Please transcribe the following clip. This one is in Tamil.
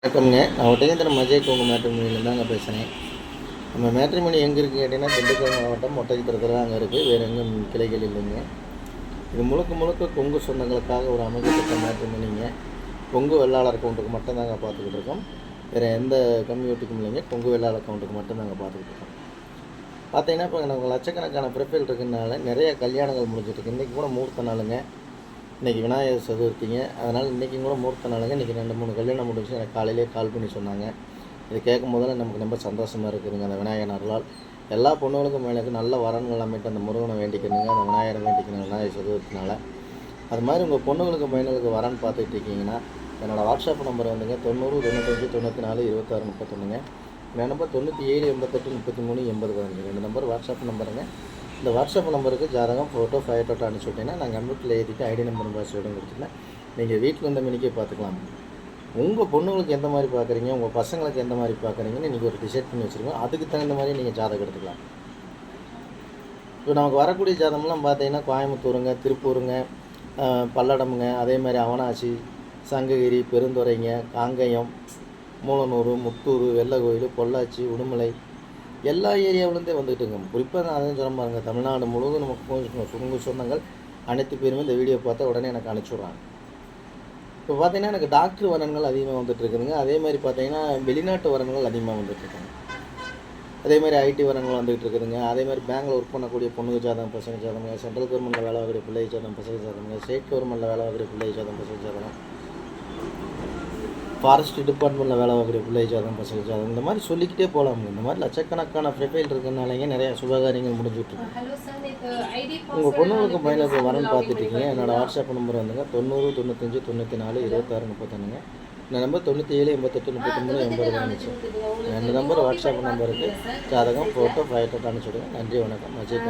வணக்கம்ங்க. நான் ஒட்டஞ்சத்திரம் அஜய் கோங்க மேட்ரிமோனியிலேருந்து தாங்க பேசுகிறேன். நம்ம மேட்ரிமோனி எங்கே இருக்குன்னு கேட்டிங்கன்னா, திண்டுக்கல் மாவட்டம் ஒட்டஞ்சத்திரத்தில் தான் அங்கே இருக்குது. வேறு எங்கும் கிளைகள் இல்லைங்க. இது முழுக்க முழுக்க கொங்கு சொந்தங்களுக்காக ஒரு அமைக்கப்பட்ட மேட்ரிமோனிங்க. கொங்கு வெள்ளாளர் அக்கௌண்ட்டுக்கு மட்டும் தாங்க பார்த்துக்கிட்டு இருக்கோம். வேறு எந்த கம்யூனிட்டிக்கும் இல்லைங்க. கொங்கு வெள்ளாளர் அக்கௌண்ட்டுக்கு மட்டும் தாங்க பார்த்துக்கிட்டு இருக்கோம். பார்த்தீங்கன்னா இப்போ நமக்கு லட்சக்கணக்கான ப்ரொஃபைல் இருக்குனால நிறைய கல்யாணங்கள் முடிஞ்சிட்ருக்கு. இன்றைக்கி கூட முகூர்த்த நாளுங்க. இன்றைக்கி விநாயகர் சதுர்த்திங்க. அதனால் இன்றைக்கி கூட முகூர்த்த நாளுங்க. இன்றைக்கி 2-3 கல்யாணம் முடிஞ்சு எனக்கு காலையிலே கால் பண்ணி சொன்னாங்க. இது கேட்கும் போதெல்லாம் நமக்கு ரொம்ப சந்தோஷமாக இருக்குதுங்க. அந்த விநாயகர் அருளால் எல்லா பொண்ணுகளுக்கும் எனக்கு நல்ல வரன்கள் அமைட்டு அந்த முருகனை வேண்டிக்கணுங்க. அந்த விநாயகரை வேண்டிக்கணும் விநாயகர் சதுர்த்தினால. அது மாதிரி உங்கள் பொண்ணுங்களுக்கு பையனுக்கு வரன்னு பார்த்துட்டு இருக்கீங்கன்னா, என்னோடய வாட்ஸ்அப் நம்பர் வந்துங்க 90 95 94 26 31ங்க. என் நம்பர் 97 88 33 80 15. 2 நம்பர் வாட்ஸ்அப் நம்பருங்க. இந்த வாட்ஸ்அப் நம்பருக்கு ஜாதகம் ஃபோட்டோ ஃபைட்டோட்டோ அனுப்பிச்சி விட்டீங்கன்னா நான் கம்ப்யூட்டரில் எழுதிட்டு ஐடி நம்பர் பாஸ்வேர்டும் கொடுத்துட்டேன். நீங்கள் வீட்டில் இருந்த மணிக்கே பார்த்துக்கலாம். உங்கள் பொண்ணுங்களுக்கு எந்த மாதிரி பார்க்குறீங்க, உங்கள் பசங்களுக்கு எந்த மாதிரி பார்க்குறீங்கன்னு இன்றைக்கி ஒரு டிசைட் பண்ணி வச்சுருக்கோம். அதுக்கு தகுந்த மாதிரி நீங்கள் ஜாதகம் எடுத்துக்கலாம். இப்போ நமக்கு வரக்கூடிய ஜாதகம்லாம் பார்த்தீங்கன்னா கோயம்புத்தூருங்க, திருப்பூருங்க, பல்லடமுங்க, அதே மாதிரி அவனாசி, சங்ககிரி, பெருந்துறைங்க, காங்கயம், மூலனூர், முத்தூர், வெள்ளக்கோயில், பொள்ளாச்சி, உடுமலை எல்லா ஏரியாவிலேருந்தே வந்துட்டுங்க. குறிப்பாக நான் அதையும் சொல்ல பாருங்க, தமிழ்நாடு முழுவதும் நமக்கு சுருங்கு சொந்தங்கள் அனைத்து பேருமே இந்த வீடியோ பார்த்தா உடனே எனக்கு அனுப்பிச்சுட்றாங்க. இப்போ பார்த்தீங்கன்னா எனக்கு டாக்டர் வரன்கள் அதிகமாக வந்துட்டுருக்குதுங்க. அதே மாதிரி பார்த்தீங்கன்னா வெளிநாட்டு வரன்கள் அதிகமாக வந்துட்டுருக்காங்க. அதே மாதிரி ஐடி வரன்கள் வந்துகிட்டு இருக்குதுங்க. அதே மாதிரி பேங்கில் ஒர்க் பண்ணக்கூடிய பொண்ணுங்க ஜாதகம், பசங்க ஜாதகங்க, சென்ட்ரல் கவர்மெண்ட்டில் வேலை வாங்கக்கூடிய பிள்ளை ஜாதகம், பசங்க ஜாதகங்க, ஸ்டேட் கவர்மெண்ட்டில் வேலை வாங்கக்கூடிய பிள்ளை ஜாதகம், பசங்க ஜாதகம், ஃபாரஸ்ட் டிபார்ட்மெண்ட்டில் வேலை வாங்கக்கூடிய பிள்ளை ஜாதகம், பசங்க ஜாதகம், இந்த மாதிரி சொல்லிக்கிட்டே போகலாமுங்க. இந்த மாதிரி லட்சக்கணக்கான ப்ரொஃபைல் இருக்கிறனாலேங்க நிறையா சுபகாரியங்கள் முடிஞ்சுட்ருக்கு. உங்கள் பொண்ணுங்களுக்கு பையனுக்கு வரன்னு பார்த்துட்ருக்கீங்க. என்னோடய வாட்ஸ்அப் நம்பர் வந்துங்க 90 95 94 26 31ங்க. இந்த நம்பர் 97 88 33 80 இருந்துச்சு. 2 நம்பர் வாட்ஸ்அப் நம்பருக்கு ஜாதகம் ஃபோட்டோ ஃபைட்டோட்டோ அனுப்பிச்சுடுங்க. நன்றி, வணக்கம். அஜய்.